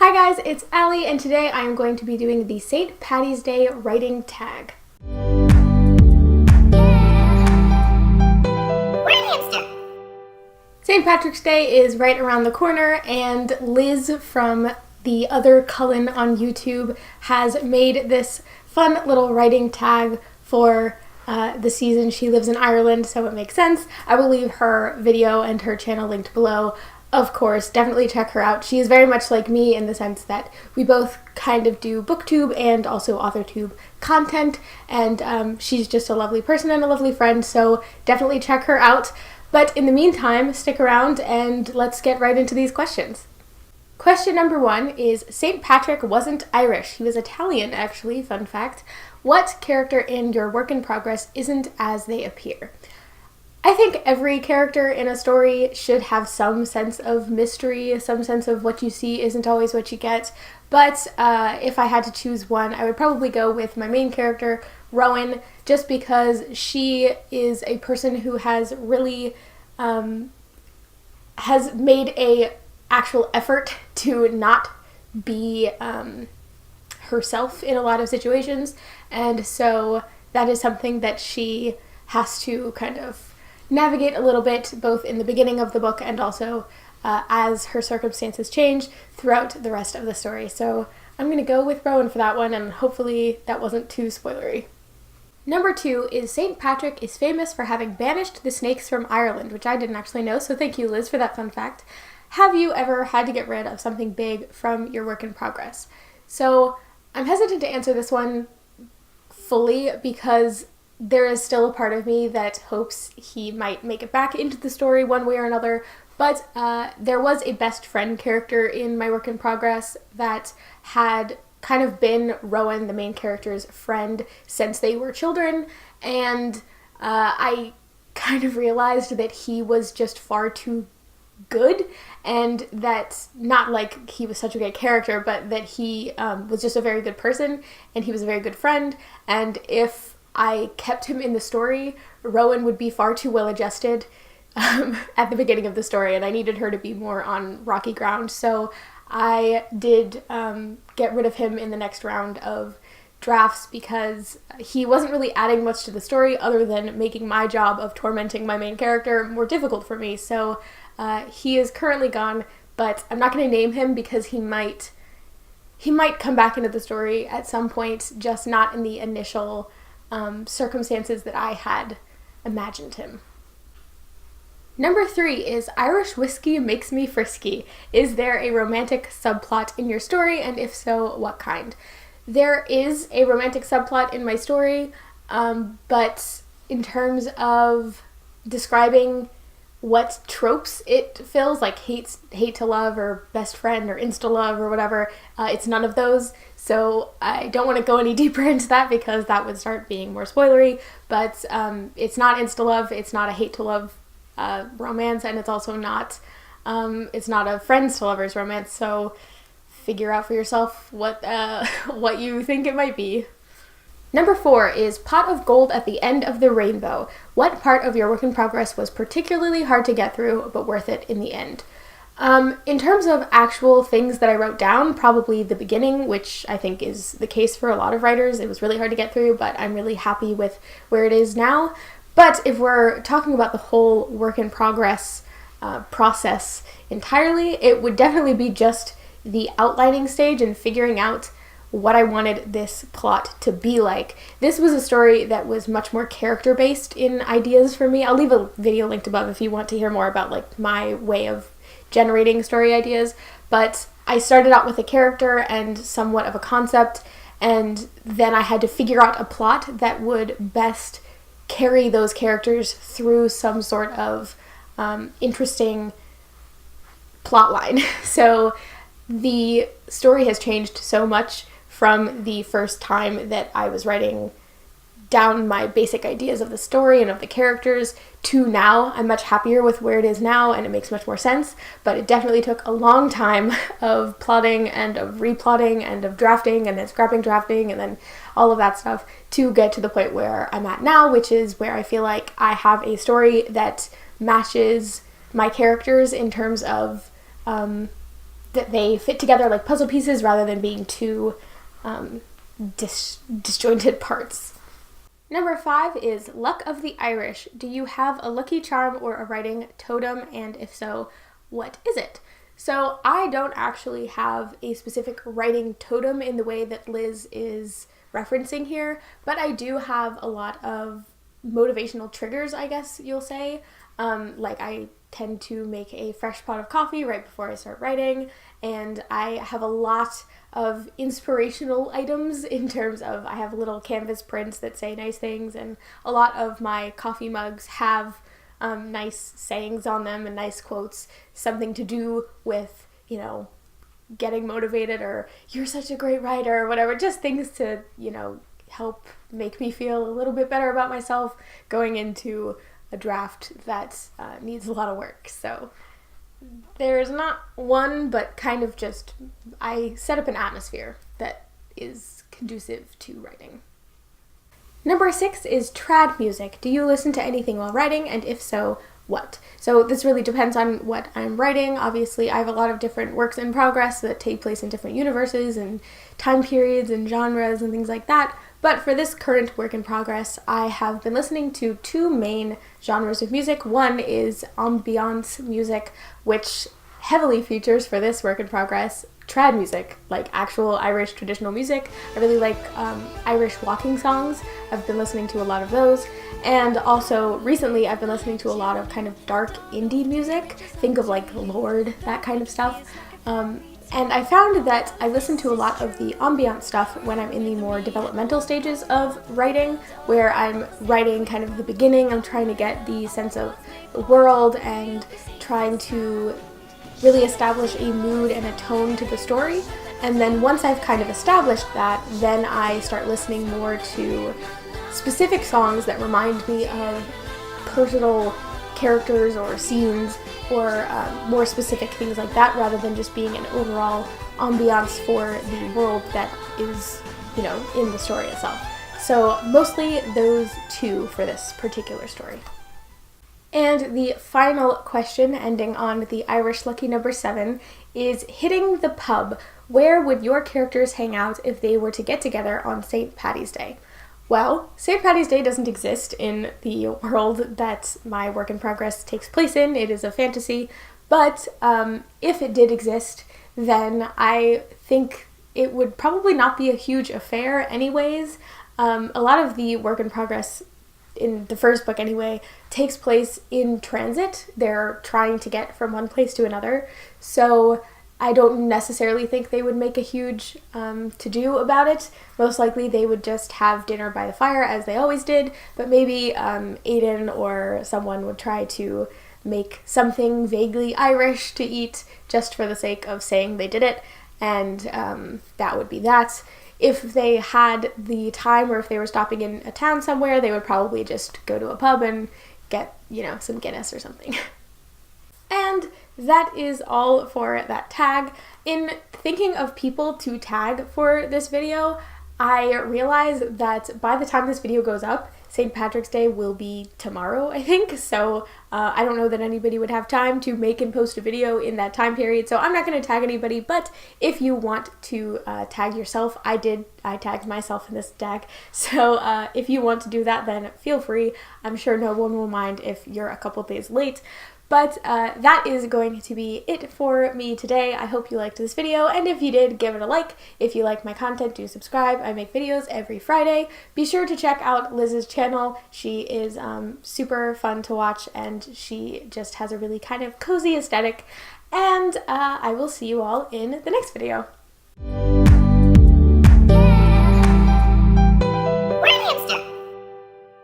Hi guys, it's Allie, and today I am going to be doing the St. Paddy's Day writing tag. St. Patrick's Day is right around the corner, and Liz from the other Cullen on YouTube has made this fun little writing tag for the season. She lives in Ireland, so it makes sense. I will leave her video and her channel linked below. Of course, definitely check her out. She is very much like me in the sense that we both kind of do booktube and also Authortube content, and she's just a lovely person and a lovely friend, so definitely check her out. But in the meantime, stick around and let's get right into these questions. Question number 1 is, St. Patrick wasn't Irish. He was Italian, actually, fun fact. What character in your work in progress isn't as they appear? I think every character in a story should have some sense of mystery, some sense of what you see isn't always what you get, but if I had to choose one, I would probably go with my main character, Rowan, just because she is a person who has really has made a actual effort to not be herself in a lot of situations, and so that is something that she has to kind of navigate a little bit, both in the beginning of the book and also as her circumstances change throughout the rest of the story. So I'm going to go with Rowan for that one, and hopefully that wasn't too spoilery. Number 2 is, St. Patrick is famous for having banished the snakes from Ireland, which I didn't actually know, so thank you, Liz, for that fun fact. Have you ever had to get rid of something big from your work in progress? So I'm hesitant to answer this one fully because there is still a part of me that hopes he might make it back into the story one way or another, but there was a best friend character in my work in progress that had kind of been Rowan, the main character's friend, since they were children, and I kind of realized that he was just far too good, and that not like he was such a great character, but that he was just a very good person, and he was a very good friend, and if I kept him in the story, Rowan would be far too well adjusted at the beginning of the story, and I needed her to be more on rocky ground, so I did get rid of him in the next round of drafts because he wasn't really adding much to the story other than making my job of tormenting my main character more difficult for me, so he is currently gone, but I'm not going to name him because he might come back into the story at some point, just not in the initial circumstances that I had imagined him. Number 3 is, Irish whiskey makes me frisky. Is there a romantic subplot in your story, and if so, what kind? There is a romantic subplot in my story, but in terms of describing what tropes it fills, like hate to love or best friend or insta love or whatever, it's none of those. So I don't want to go any deeper into that because that would start being more spoilery, but it's not insta love, it's not a hate to love romance, and it's also not it's not a friends to lovers romance, so figure out for yourself what you think it might be. Number 4 is, pot of gold at the end of the rainbow. What part of your work in progress was particularly hard to get through but worth it in the end? In terms of actual things that I wrote down, probably the beginning, which I think is the case for a lot of writers. It was really hard to get through, but I'm really happy with where it is now. But if we're talking about the whole work in progress process entirely, it would definitely be just the outlining stage and figuring out what I wanted this plot to be like. This was a story that was much more character-based in ideas for me. I'll leave a video linked above if you want to hear more about like my way of generating story ideas, but I started out with a character and somewhat of a concept, and then I had to figure out a plot that would best carry those characters through some sort of interesting plot line. So the story has changed so much from the first time that I was writing down my basic ideas of the story and of the characters to now. I'm much happier with where it is now, and it makes much more sense, but it definitely took a long time of plotting and of replotting and of drafting and then scrapping drafting and then all of that stuff to get to the point where I'm at now, which is where I feel like I have a story that matches my characters in terms of the that they fit together like puzzle pieces rather than being two disjointed parts. Number 5 is Luck of the Irish. Do you have a lucky charm or a writing totem, and if so, what is it? So I don't actually have a specific writing totem in the way that Liz is referencing here, but I do have a lot of motivational triggers, I guess you'll say. Like I tend to make a fresh pot of coffee right before I start writing, and I have a lot of inspirational items in terms of I have little canvas prints that say nice things, and a lot of my coffee mugs have nice sayings on them and nice quotes, something to do with, you know, getting motivated or you're such a great writer or whatever, just things to, you know, help make me feel a little bit better about myself going into a draft that needs a lot of work. So there's not one, but kind of just I set up an atmosphere that is conducive to writing. Number 6 is trad music. Do you listen to anything while writing, and if so, what? So this really depends on what I'm writing. Obviously, I have a lot of different works in progress that take place in different universes and time periods and genres and things like that. But for this current work in progress, I have been listening to 2 main genres of music. One is ambiance music, which heavily features for this work in progress trad music, like actual Irish traditional music. I really like Irish walking songs. I've been listening to a lot of those. And also recently I've been listening to a lot of kind of dark indie music. Think of like Lorde, that kind of stuff. And I found that I listen to a lot of the ambient stuff when I'm in the more developmental stages of writing, where I'm writing kind of the beginning. I'm trying to get the sense of the world and trying to really establish a mood and a tone to the story. And then once I've kind of established that, then I start listening more to specific songs that remind me of personal characters or scenes or more specific things like that, rather than just being an overall ambiance for the world that is, you know, in the story itself. So mostly those 2 for this particular story. And the final question, ending on the Irish lucky number 7, is hitting the pub. Where would your characters hang out if they were to get together on St. Paddy's Day? Well, St. Paddy's Day doesn't exist in the world that my work in progress takes place in. It is a fantasy. But if it did exist, then I think it would probably not be a huge affair anyways. A lot of the work in progress in the first book anyway, takes place in transit. They're trying to get from one place to another. So I don't necessarily think they would make a huge to-do about it. Most likely they would just have dinner by the fire as they always did, but maybe Aiden or someone would try to make something vaguely Irish to eat just for the sake of saying they did it, and that would be that. If they had the time, or if they were stopping in a town somewhere, they would probably just go to a pub and get, you know, some Guinness or something. And that is all for that tag. In thinking of people to tag for this video, I realized that by the time this video goes up, St. Patrick's Day will be tomorrow, I think, so I don't know that anybody would have time to make and post a video in that time period, so I'm not going to tag anybody, but if you want to tag yourself, I tagged myself in this tag, so if you want to do that, then feel free. I'm sure no one will mind if you're a couple days late. But that is going to be it for me today. I hope you liked this video, and if you did, give it a like. If you like my content, do subscribe. I make videos every Friday. Be sure to check out Liz's channel. She is super fun to watch, and she just has a really kind of cozy aesthetic. And I will see you all in the next video.